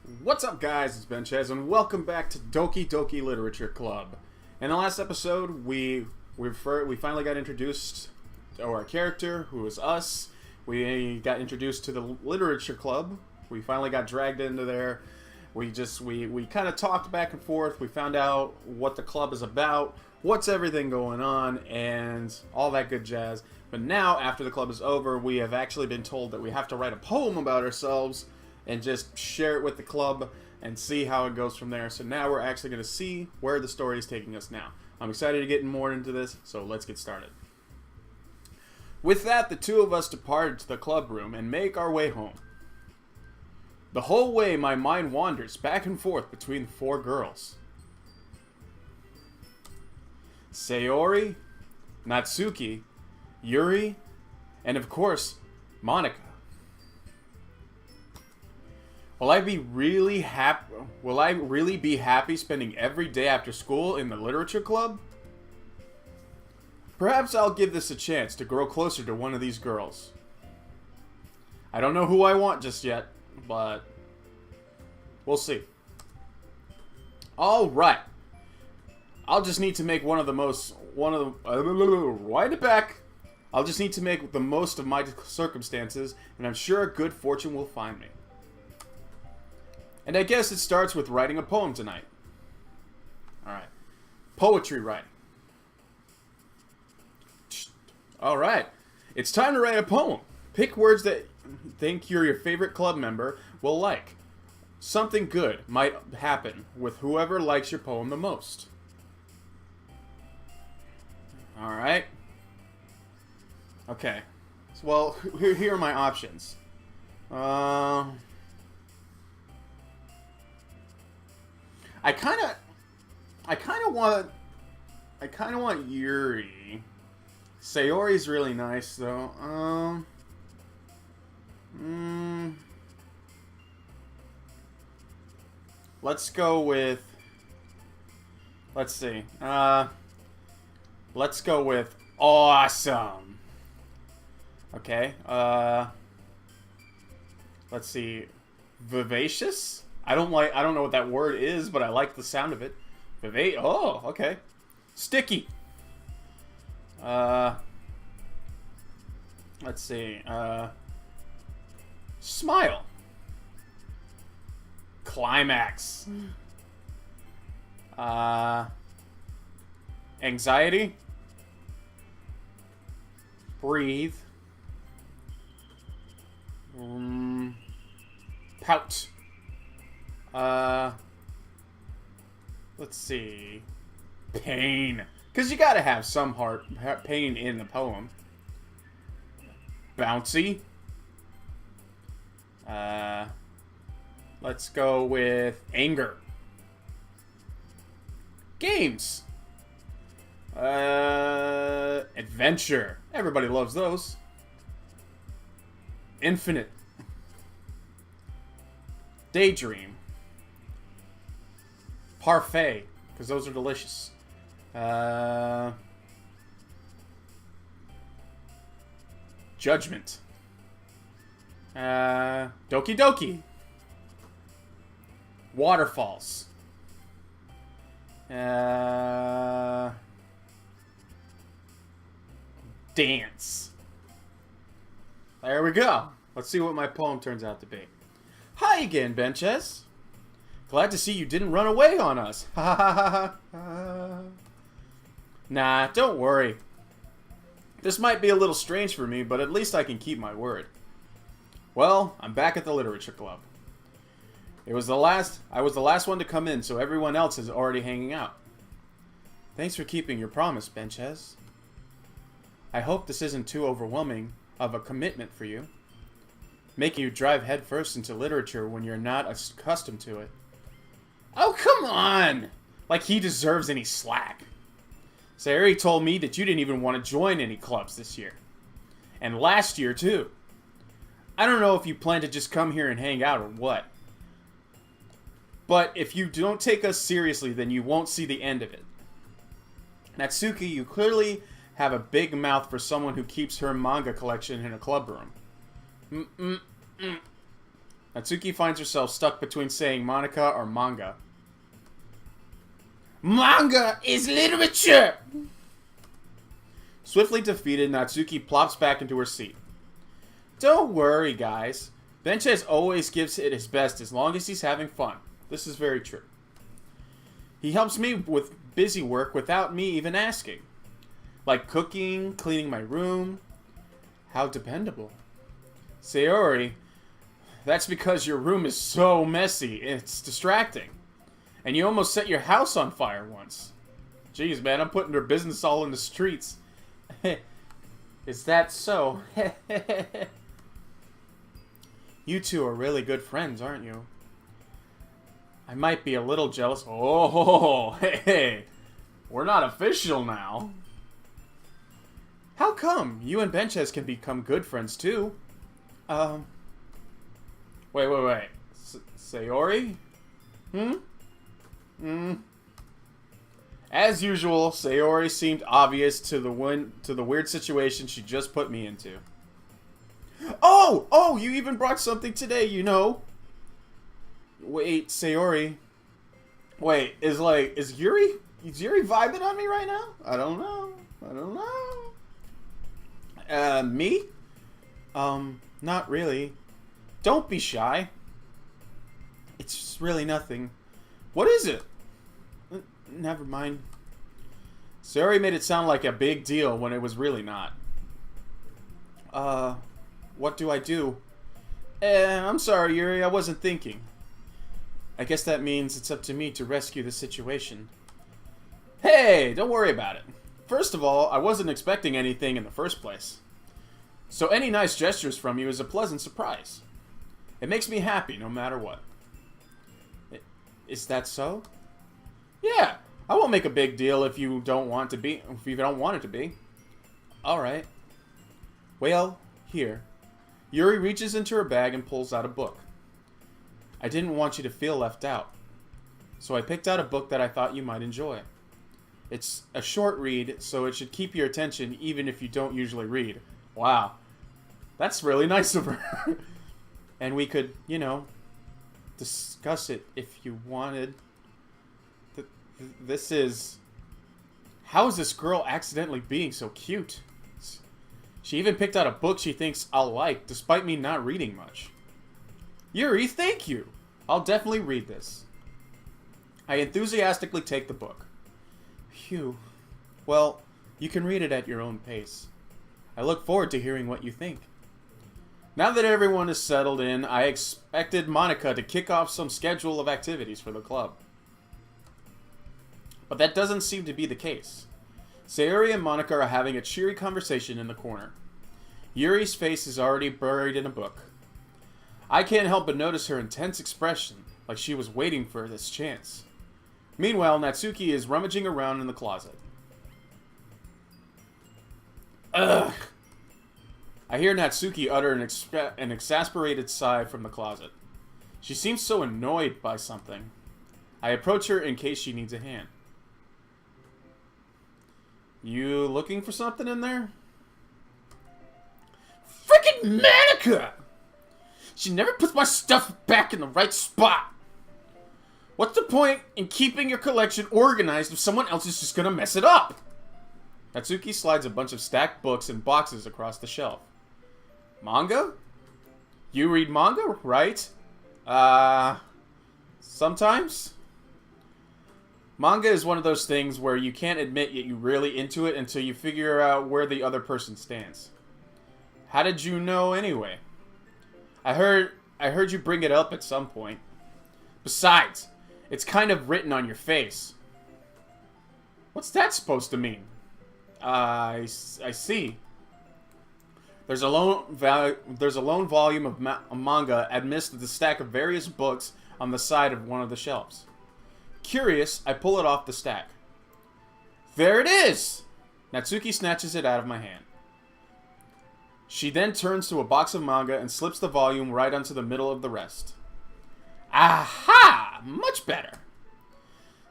What's up, guys? It's Ben Chez, and welcome back to Doki Doki Literature Club. In the last episode, we finally got introduced to our character, who is us. We got introduced to the Literature Club. We finally got dragged into there. We kind of talked back and forth. We found out what the club is about, what's everything going on, and all that good jazz. But now, after the club is over, we have actually been told that we have to write a poem about ourselves and just share it with the club and see how it goes from there. So now we're actually going to see where the story is taking us now. I'm excited to get more into this, so let's get started. With that, the two of us departed to the club room and make our way home. The whole way, my mind wanders back and forth between the four girls. Sayori, Natsuki, Yuri, and of course, Monika. Will I really be happy spending every day after school in the literature club? Perhaps I'll give this a chance to grow closer to one of these girls. I don't know who I want just yet, but we'll see. All right. I'll just need to make I'll just need to make the most of my circumstances, and I'm sure good fortune will find me. And I guess it starts with writing a poem tonight. Alright. Poetry writing. Alright. It's time to write a poem. Pick words that you think your favorite club member will like. Something good might happen with whoever likes your poem the most. Alright. Okay. Well, here are my options. I kind of want Yuri. Sayori's really nice though. Let's go with. Let's see. Let's go with awesome. Okay. Let's see. Vivacious? I don't know what that word is, but I like the sound of it. Oh, okay. Sticky. Let's see. Smile. Climax. Anxiety. Breathe. Pout. Let's see. Pain. Because you gotta have some pain in the poem. Bouncy. Let's go with anger. Games. Adventure. Everybody loves those. Infinite. Daydream. Parfait, because those are delicious. Judgment. Doki Doki. Waterfalls. Dance. There we go. Let's see what my poem turns out to be. Hi again, Ben Chez. Glad to see you didn't run away on us. Ha ha ha ha. Nah, don't worry. This might be a little strange for me, but at least I can keep my word. Well, I'm back at the Literature Club. I was the last one to come in, so everyone else is already hanging out. Thanks for keeping your promise, Ben Chez. I hope this isn't too overwhelming of a commitment for you, making you drive headfirst into literature when you're not accustomed to it. Oh, come on! Like he deserves any slack. Sayori told me that you didn't even want to join any clubs this year. And last year, too. I don't know if you plan to just come here and hang out or what. But if you don't take us seriously, then you won't see the end of it. Natsuki, you clearly have a big mouth for someone who keeps her manga collection in a club room. Natsuki finds herself stuck between saying Monica or manga. Manga is literature! Swiftly defeated, Natsuki plops back into her seat. Don't worry, guys. Benches always gives it his best as long as he's having fun. This is very true. He helps me with busy work without me even asking. Like cooking, cleaning my room. How dependable. Sayori, that's because your room is so messy. It's distracting. And you almost set your house on fire once. Jeez, man, I'm putting her business all in the streets. Is that so? You two are really good friends, aren't you? I might be a little jealous. Oh, hey, we're not official now. How come? You and Benches can become good friends too. Wait. Sayori? As usual, Sayori seemed obvious to the weird situation she just put me into. Oh, you even brought something today, you know. Wait, Sayori. Wait, is Yuri vibing on me right now? I don't know. Me? Not really. Don't be shy. It's just really nothing. What is it? Never mind. Sayori made it sound like a big deal when it was really not. What do I do? I'm sorry, Yuri, I wasn't thinking. I guess that means it's up to me to rescue the situation. Hey, don't worry about it. First of all, I wasn't expecting anything in the first place. So any nice gestures from you is a pleasant surprise. It makes me happy no matter what. Is that so? Yeah, I won't make a big deal if you don't want it to be. Alright. Well, here. Yuri reaches into her bag and pulls out a book. I didn't want you to feel left out. So I picked out a book that I thought you might enjoy. It's a short read, so it should keep your attention even if you don't usually read. Wow. That's really nice of her. And we could, discuss it if you wanted. This is... How is this girl accidentally being so cute? She even picked out a book she thinks I'll like, despite me not reading much. Yuri, thank you! I'll definitely read this. I enthusiastically take the book. Phew. Well, you can read it at your own pace. I look forward to hearing what you think. Now that everyone is settled in, I expected Monica to kick off some schedule of activities for the club. But that doesn't seem to be the case. Sayori and Monica are having a cheery conversation in the corner. Yuri's face is already buried in a book. I can't help but notice her intense expression, like she was waiting for this chance. Meanwhile, Natsuki is rummaging around in the closet. Ugh! I hear Natsuki utter an exasperated sigh from the closet. She seems so annoyed by something. I approach her in case she needs a hand. You looking for something in there? Frickin' Monica! She never puts my stuff back in the right spot. What's the point in keeping your collection organized if someone else is just gonna mess it up? Natsuki slides a bunch of stacked books and boxes across the shelf. Manga? You read manga, right? Sometimes? Manga is one of those things where you can't admit yet you're really into it until you figure out where the other person stands. How did you know anyway? I heard you bring it up at some point. Besides, it's kind of written on your face. What's that supposed to mean? I see. There's a lone volume of manga amidst the stack of various books on the side of one of the shelves. Curious, I pull it off the stack. There it is! Natsuki snatches it out of my hand. She then turns to a box of manga and slips the volume right onto the middle of the rest. Aha! Much better!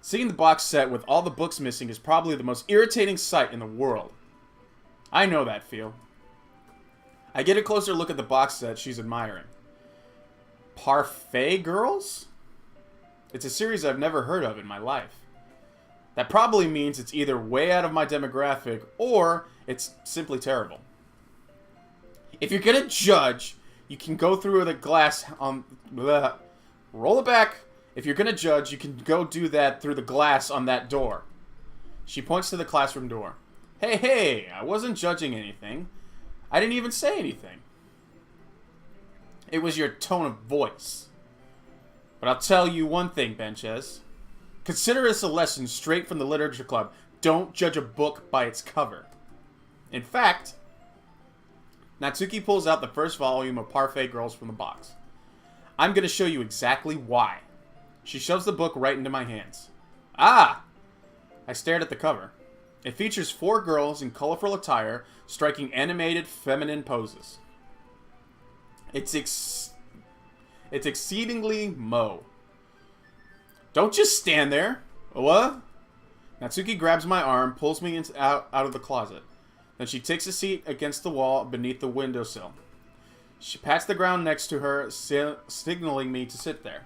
Seeing the box set with all the books missing is probably the most irritating sight in the world. I know that feel. I get a closer look at the box set she's admiring. Parfait Girls? It's a series I've never heard of in my life. That probably means it's either way out of my demographic or it's simply terrible. If you're gonna judge, you can go through the glass on... Roll it back. If you're gonna judge, you can go do that through the glass on that door. She points to the classroom door. Hey, I wasn't judging anything. I didn't even say anything. It was your tone of voice. But I'll tell you one thing, Benches. Consider this a lesson straight from the Literature Club. Don't judge a book by its cover. In fact, Natsuki pulls out the first volume of Parfait Girls from the box. I'm going to show you exactly why. She shoves the book right into my hands. Ah! I stared at the cover. It features 4 girls in colorful attire striking animated feminine poses. It's exceedingly Mo. Don't just stand there. What? Natsuki grabs my arm, pulls me out of the closet. Then she takes a seat against the wall beneath the windowsill. She pats the ground next to her, signaling me to sit there.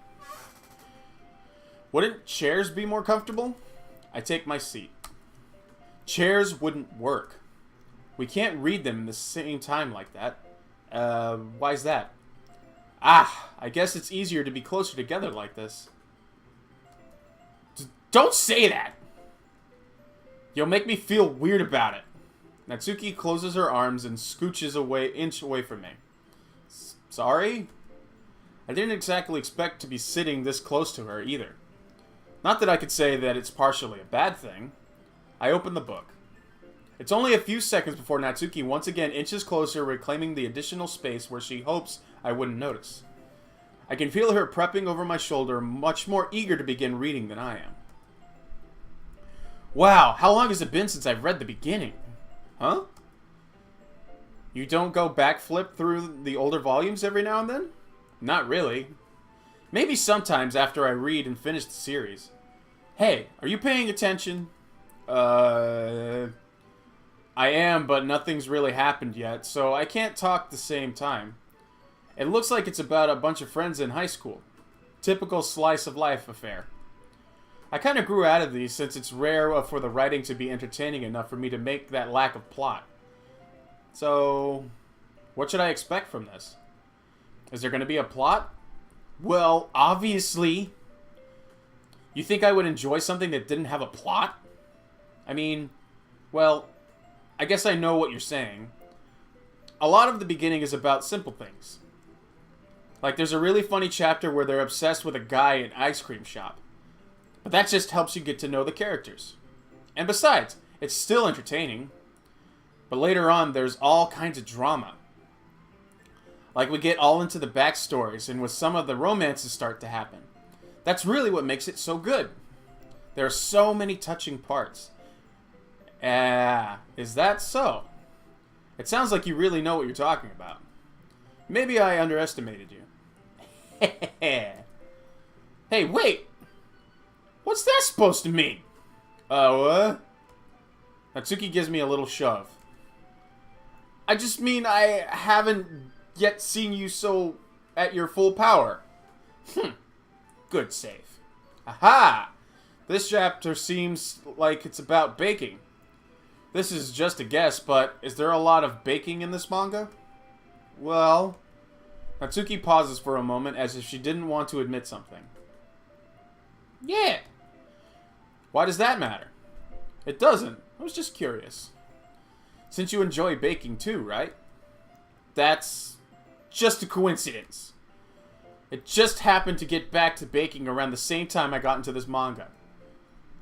Wouldn't chairs be more comfortable? I take my seat. Chairs wouldn't work. We can't read them in the same time like that. Why's that? I guess it's easier to be closer together like this. Don't say that! You'll make me feel weird about it. Natsuki closes her arms and scooches inch away from me. Sorry? I didn't exactly expect to be sitting this close to her either. Not that I could say that it's partially a bad thing. I open the book. It's only a few seconds before Natsuki once again inches closer, reclaiming the additional space where she hopes I wouldn't notice. I can feel her prepping over my shoulder, much more eager to begin reading than I am. Wow, how long has it been since I've read the beginning? Huh? You don't go backflip through the older volumes every now and then? Not really. Maybe sometimes after I read and finish the series. Hey, are you paying attention? I am, but nothing's really happened yet, so I can't talk at the same time. It looks like it's about a bunch of friends in high school. Typical slice of life affair. I kind of grew out of these since it's rare for the writing to be entertaining enough for me to make that lack of plot. So, what should I expect from this? Is there going to be a plot? Well, obviously. You think I would enjoy something that didn't have a plot? I mean, well, I guess I know what you're saying. A lot of the beginning is about simple things. Like there's a really funny chapter where they're obsessed with a guy in an ice cream shop. But that just helps you get to know the characters. And besides, it's still entertaining. But later on, there's all kinds of drama. Like we get all into the backstories, and with some of the romances start to happen. That's really what makes it so good. There are so many touching parts. Is that so? It sounds like you really know what you're talking about. Maybe I underestimated you. Hey, wait! What's that supposed to mean? What? Natsuki gives me a little shove. I just mean I haven't yet seen you so at your full power. Good save. Aha! This chapter seems like it's about baking. This is just a guess, but is there a lot of baking in this manga? Well... Natsuki pauses for a moment as if she didn't want to admit something. Yeah. Why does that matter? It doesn't. I was just curious. Since you enjoy baking too, right? That's just a coincidence. It just happened to get back to baking around the same time I got into this manga.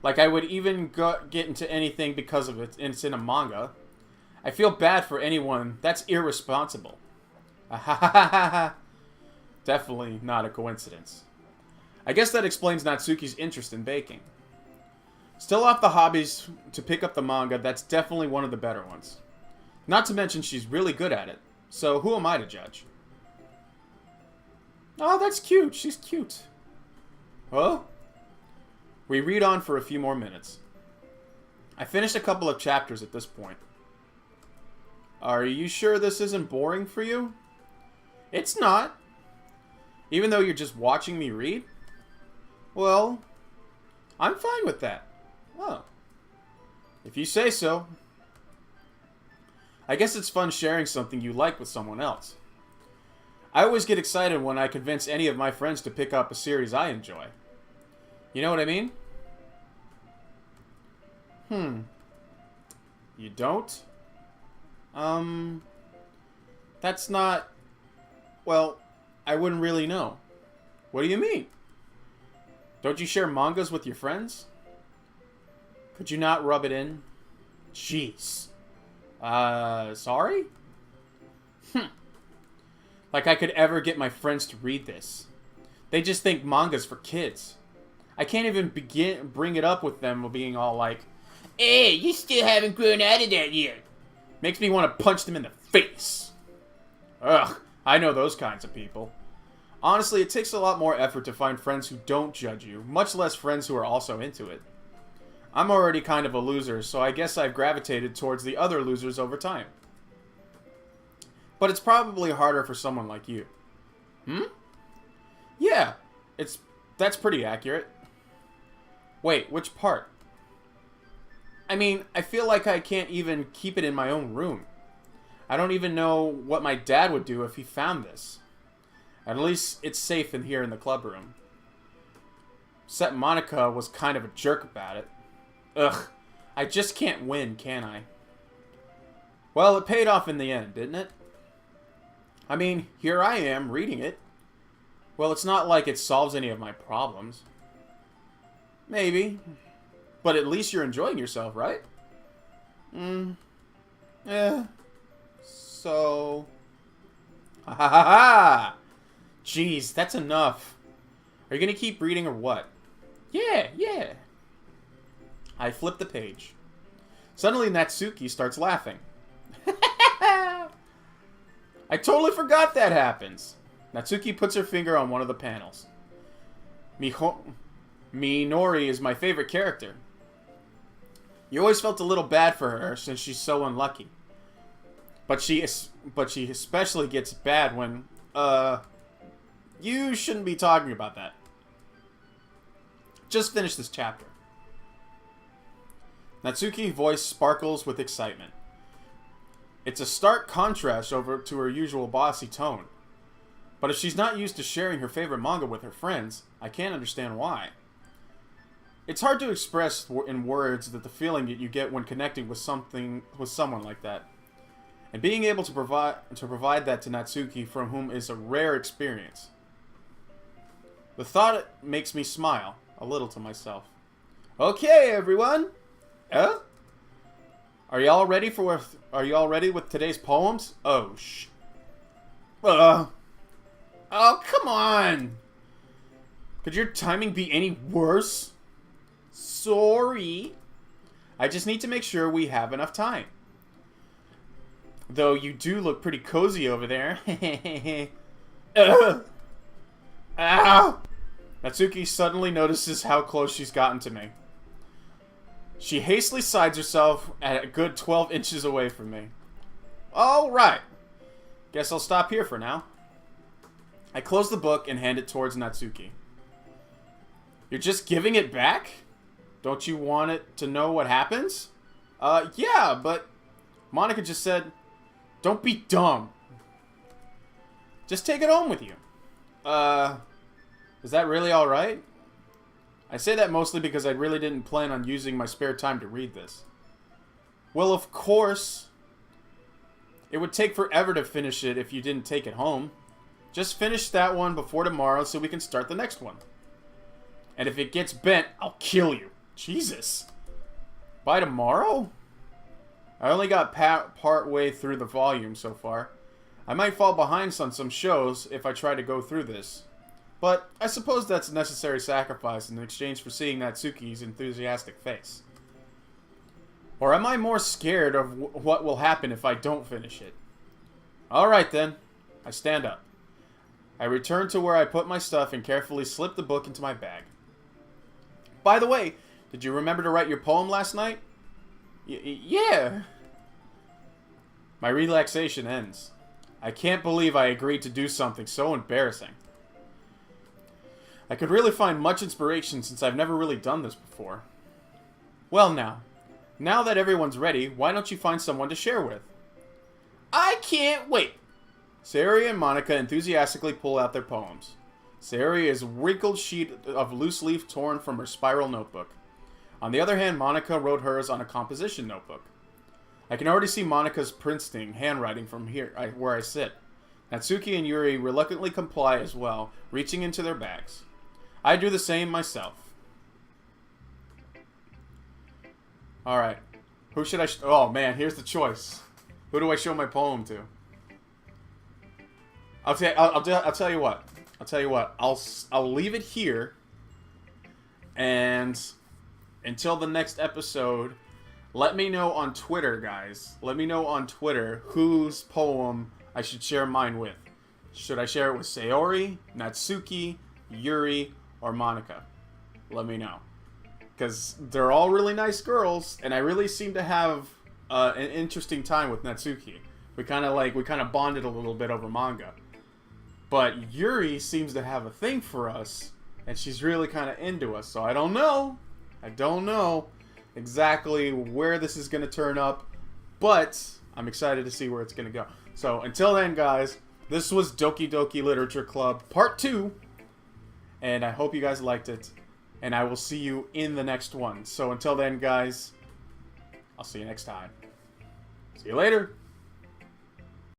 Like I would even get into anything because of it, and it's in a manga. I feel bad for anyone. That's irresponsible. Definitely not a coincidence. I guess that explains Natsuki's interest in baking. Still off the hobbies to pick up the manga, that's definitely one of the better ones. Not to mention she's really good at it. So who am I to judge? Oh, that's cute. She's cute. Huh? We read on for a few more minutes. I finished a couple of chapters at this point. Are you sure this isn't boring for you? It's not. Even though you're just watching me read? Well, I'm fine with that. Oh. If you say so. I guess it's fun sharing something you like with someone else. I always get excited when I convince any of my friends to pick up a series I enjoy. You know what I mean? You don't? That's not... Well, I wouldn't really know. What do you mean? Don't you share mangas with your friends? Could you not rub it in? Jeez. Sorry? Like I could ever get my friends to read this. They just think manga's for kids. I can't even bring it up with them being all like, "Hey, you still haven't grown out of that yet." Makes me want to punch them in the face. Ugh, I know those kinds of people. Honestly, it takes a lot more effort to find friends who don't judge you, much less friends who are also into it. I'm already kind of a loser, so I guess I've gravitated towards the other losers over time. But it's probably harder for someone like you. Yeah, that's pretty accurate. Wait, which part? I mean, I feel like I can't even keep it in my own room. I don't even know what my dad would do if he found this. At least it's safe in here in the club room. Except Monica was kind of a jerk about it. Ugh, I just can't win, can I? Well, it paid off in the end, didn't it? I mean, here I am, reading it. Well, it's not like it solves any of my problems. Maybe. But at least you're enjoying yourself, right? Yeah. So... Ha ha ha ha! Jeez, that's enough. Are you gonna keep reading or what? Yeah. I flip the page. Suddenly Natsuki starts laughing. I totally forgot that happens. Natsuki puts her finger on one of the panels. Minori is my favorite character. You always felt a little bad for her since she's so unlucky. But she especially gets bad when, you shouldn't be talking about that. Just finish this chapter. Natsuki's voice sparkles with excitement. It's a stark contrast over to her usual bossy tone. But if she's not used to sharing her favorite manga with her friends, I can't understand why. It's hard to express in words that the feeling that you get when connecting with someone like that. And being able to provide that to Natsuki, from whom is a rare experience. The thought makes me smile, a little to myself. Okay, everyone. Are y'all ready with today's poems? Oh, oh, come on. Could your timing be any worse? Sorry. I just need to make sure we have enough time. Though you do look pretty cozy over there. Ow! Natsuki suddenly notices how close she's gotten to me. She hastily sides herself at a good 12 inches away from me. Alright. Guess I'll stop here for now. I close the book and hand it towards Natsuki. You're just giving it back? Don't you want it to know what happens? Yeah, but Monica just said, don't be dumb. Just take it home with you. Is that really alright? I say that mostly because I really didn't plan on using my spare time to read this. Well, of course. It would take forever to finish it if you didn't take it home. Just finish that one before tomorrow so we can start the next one. And if it gets bent, I'll kill you. Jesus. By tomorrow? I only got part way through the volume so far. I might fall behind on some shows if I try to go through this. But I suppose that's a necessary sacrifice in exchange for seeing Natsuki's enthusiastic face. Or am I more scared of what will happen if I don't finish it? Alright then. I stand up. I return to where I put my stuff and carefully slip the book into my bag. By the way, did you remember to write your poem last night? Yeah. My relaxation ends. I can't believe I agreed to do something so embarrassing. I could really find much inspiration since I've never really done this before. Well now that everyone's ready, why don't you find someone to share with? I can't wait! Sayori and Monica enthusiastically pull out their poems. Sayori is a wrinkled sheet of loose leaf torn from her spiral notebook. On the other hand, Monica wrote hers on a composition notebook. I can already see Monica's printing handwriting from here, where I sit. Natsuki and Yuri reluctantly comply as well, reaching into their bags. I do the same myself. Alright. Who should I oh man, here's the choice. Who do I show my poem to? I'll tell you what. I'll tell you what. I'll leave it here. And until the next episode, let me know on Twitter, guys. Let me know on Twitter whose poem I should share mine with. Should I share it with Sayori, Natsuki, Yuri, or Monica? Let me know. Because they're all really nice girls, and I really seem to have an interesting time with Natsuki. We kind of bonded a little bit over manga. But Yuri seems to have a thing for us, and she's really kind of into us. So I don't know. I don't know exactly where this is going to turn up, but I'm excited to see where it's going to go. So until then, guys, this was Doki Doki Literature Club Part 2, and I hope you guys liked it, and I will see you in the next one. So until then, guys, I'll see you next time. See you later.